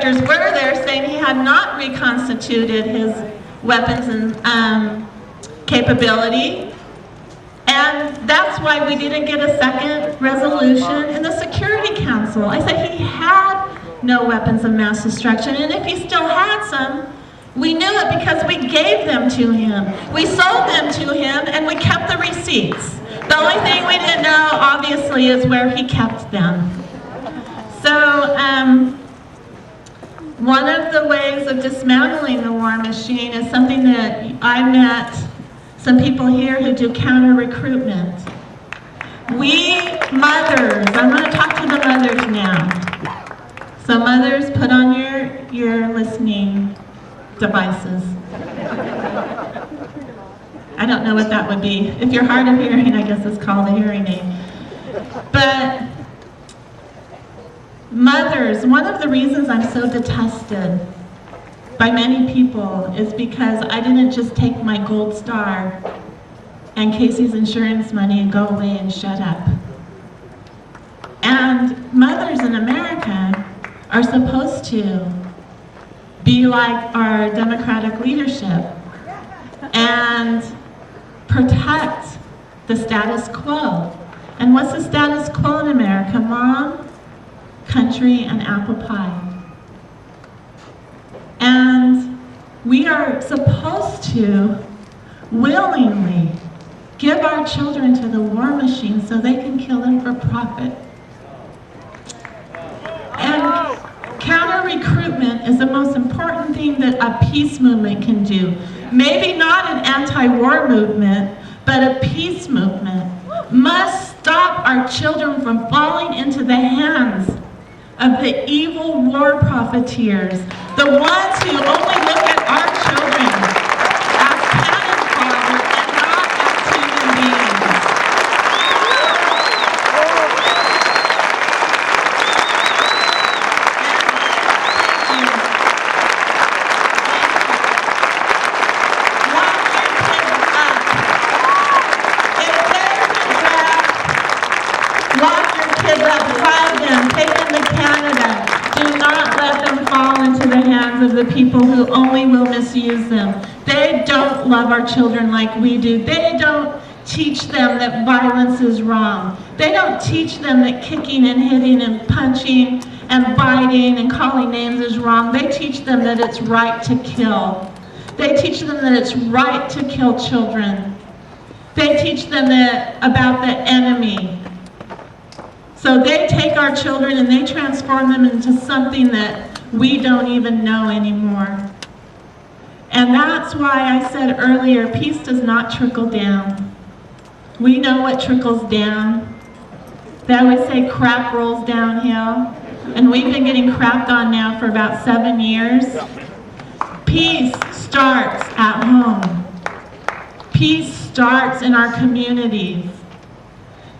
inspectors were there saying he had not reconstituted his weapons and capability. And that's why we didn't get a second resolution in the Security Council. I said he had no weapons of mass destruction, and if he still had some, we knew it because we gave them to him. We sold them to him, and we kept the receipts. The only thing we didn't know, obviously, is where he kept them. So, one of the ways of dismantling the war machine is something that I met some people here who do counter-recruitment. We mothers, I'm going to talk to the mothers now. So mothers, put on your listening devices. I don't know what that would be. If you're hard of hearing, I guess it's called a hearing aid. But mothers, one of the reasons I'm so detested by many people is because I didn't just take my gold star and Casey's insurance money and go away and shut up. And mothers in America are supposed to be like our democratic leadership and protect the status quo. And what's the status quo in America? Mom, country, and apple pie. And we are supposed to willingly give our children to the war machine so they can kill them for profit. And counter-recruitment is the most important thing that a peace movement can do. Maybe not an anti-war movement, but a peace movement must stop our children from falling into the hands of the evil war profiteers, the ones who only look at our children as cannon fodder and not as human beings. Lock your kids up, hide them, take them to Canada. Do not let them fall into the hands of the people who only will misuse them. They don't love our children like we do. They don't teach them that violence is wrong. They don't teach them that kicking and hitting and punching and biting and calling names is wrong. They teach them that it's right to kill. They teach them that it's right to kill children. They teach them about the enemy. So they take our children and they transform them into something that we don't even know anymore. And that's why I said earlier, peace does not trickle down. We know what trickles down. They always say crap rolls downhill. And we've been getting crapped on now for about 7 years. Peace starts at home. Peace starts in our communities.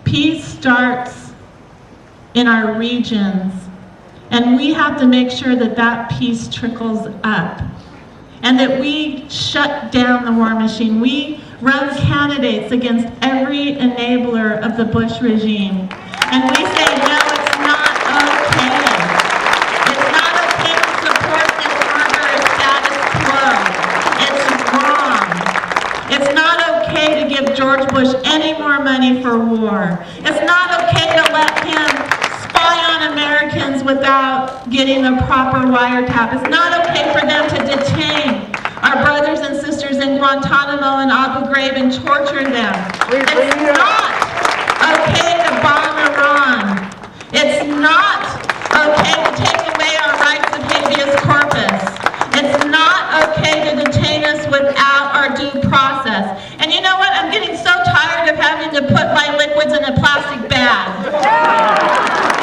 Peace starts in our regions, and we have to make sure that that peace trickles up and that we shut down the war machine. We run candidates against every enabler of the Bush regime, and we say no, it's not okay. It's not okay to support this murderous status quo. It's wrong. It's not okay to give George Bush any more money for war. It's not okay to let him spy on Americans without getting the proper wiretap. It's not okay for them to detain our brothers and sisters in Guantanamo and Abu Ghraib and torture them. It's not okay to bomb Iran. It's not okay to take away our rights of habeas corpus. It's not okay to detain us without our due process. And you know what? I'm getting so tired of having to put my liquids in a plastic bag.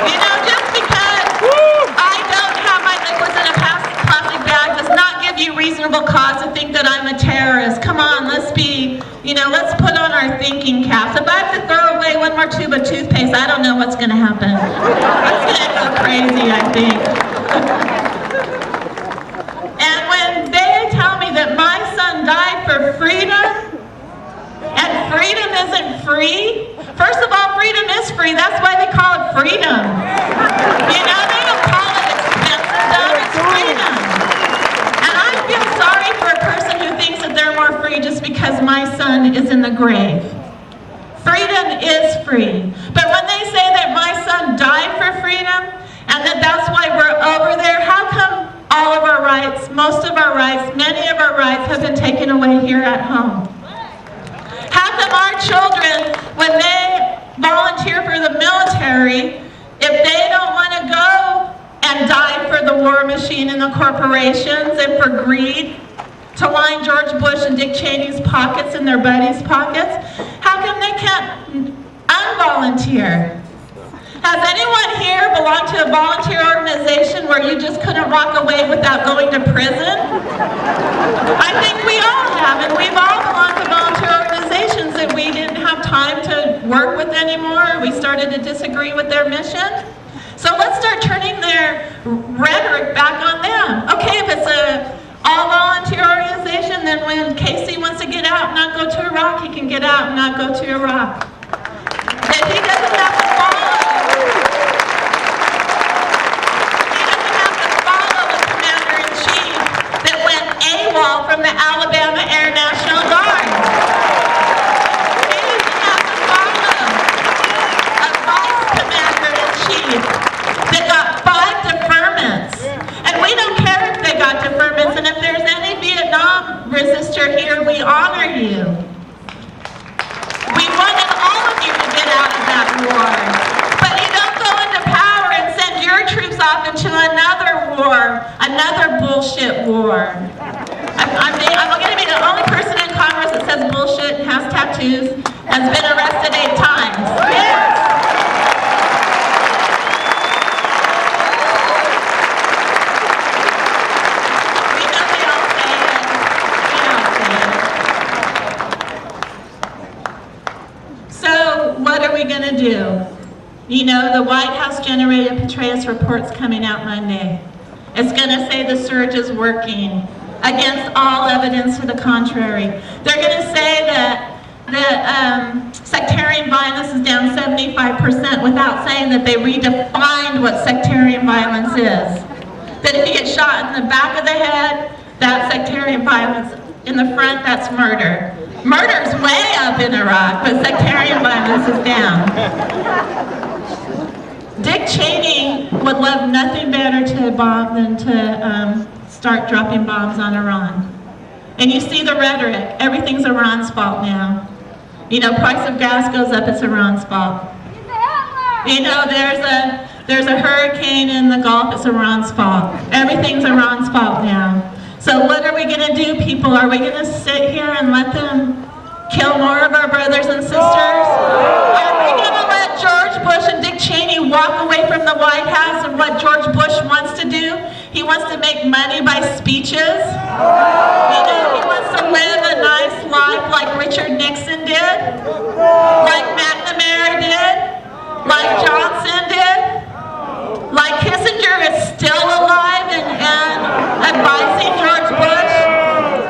You know, just because I don't have my liquids in a plastic bag does not give you reasonable cause to think that I'm a terrorist. Come on, let's put on our thinking caps. If I have to throw away one more tube of toothpaste, I don't know what's going to happen. It's going to go crazy, I think. And when they tell me that my son died for freedom, and freedom isn't free, first of all, freedom is free. That's why they call it freedom. You know, they don't call it expensive stuff. It's free. grave. Freedom is free. But when they say that my son died for freedom, and that's why we're over there, how come all of our rights, most of our rights, many of our rights have been taken away here at home? How come our children, when they volunteer for the military, if they don't want to go and die for the war machine and the corporations and for greed, to line George Bush and Dick Cheney's pockets and their buddies' pockets, how come they can't unvolunteer? Has anyone here belonged to a volunteer organization where you just couldn't walk away without going to prison? I think we all have, and we've all belonged to volunteer organizations that we didn't have time to work with anymore. We started to disagree with their mission. So let's start turning their rhetoric back on them. Okay, if it's a all-volunteer organization, then when Casey wants to get out and not go to Iraq, he can get out and not go to Iraq. That he doesn't have to follow. He doesn't have to follow the commander-in-chief that went AWOL from the Alabama Air National Guard. He doesn't have to follow a vice commander-in-chief that got 5 deferments. And we don't care if they got deferments, and if there's any Vietnam resistor here, we honor you. We wanted all of you to get out of that war. But you don't go into power and send your troops off into another war, another bullshit war. I'm going to be the only person in Congress that says bullshit and has tattoos, has been arrested 8 times. Yes. Going to do? You know, the White House generated Petraeus reports coming out Monday. It's going to say the surge is working against all evidence to the contrary. They're going to say that sectarian violence is down 75% without saying that they redefined what sectarian violence is. That if you get shot in the back of the head, that's sectarian violence. In the front, that's murder. Murder's way up in Iraq, but sectarian violence is down. Dick Cheney would love nothing better to bomb than to start dropping bombs on Iran. And you see the rhetoric. Everything's Iran's fault now. You know, price of gas goes up, it's Iran's fault. You know, there's a hurricane in the Gulf, it's Iran's fault. Everything's Iran's fault now. So what are we going to do, people? Are we going to sit here and let them kill more of our brothers and sisters? Are we going to let George Bush and Dick Cheney walk away from the White House and what George Bush wants to do? He wants to make money by speeches. You know, he wants to live a nice life like Richard Nixon did, like McNamara did, like Johnson did. Like Kissinger is still alive and advising George Bush.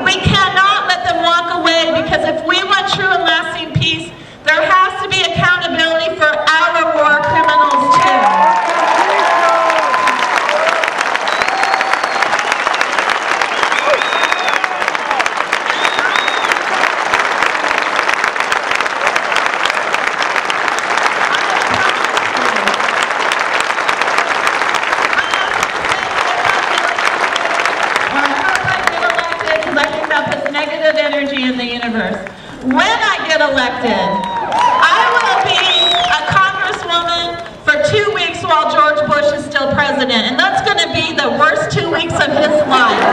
We cannot let them walk away, because if we want true and lasting peace, there has to be accountability for our war criminals too. In the universe. When I get elected, I will be a congresswoman for 2 weeks while George Bush is still president, and that's going to be the worst 2 weeks of his life.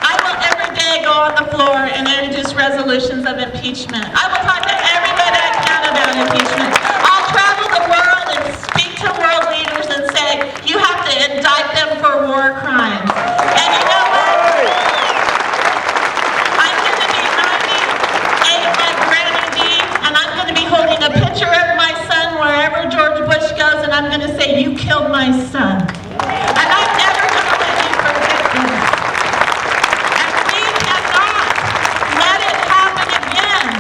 I will every day go on the floor and introduce resolutions of impeachment. I will talk to everybody I can about impeachment. I'll travel the world and speak to world leaders and say, you have to indict them for war crimes. And you know what? I'm going to be 98 like Granny D, and I'm going to be holding a picture of my son wherever George Bush goes, and I'm going to say, you killed my son. And I'm never going to let you forget this. And we cannot let it happen again.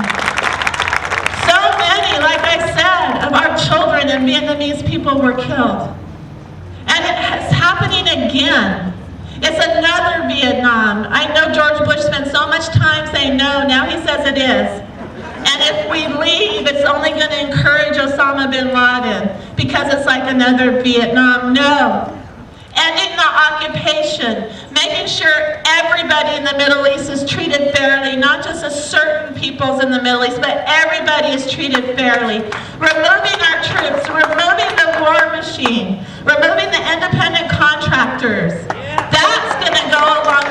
and Vietnamese people were killed. And it's happening again. It's another Vietnam. I know George Bush spent so much time saying no, now he says it is. And if we leave, it's only going to encourage Osama bin Laden because it's like another Vietnam. No. Ending the occupation, making sure everybody in the Middle East is treated fairly, not just a certain peoples in the Middle East, but everybody is treated fairly. Removing our troops, removing the war machine, removing the independent contractors. That's going to go a long way.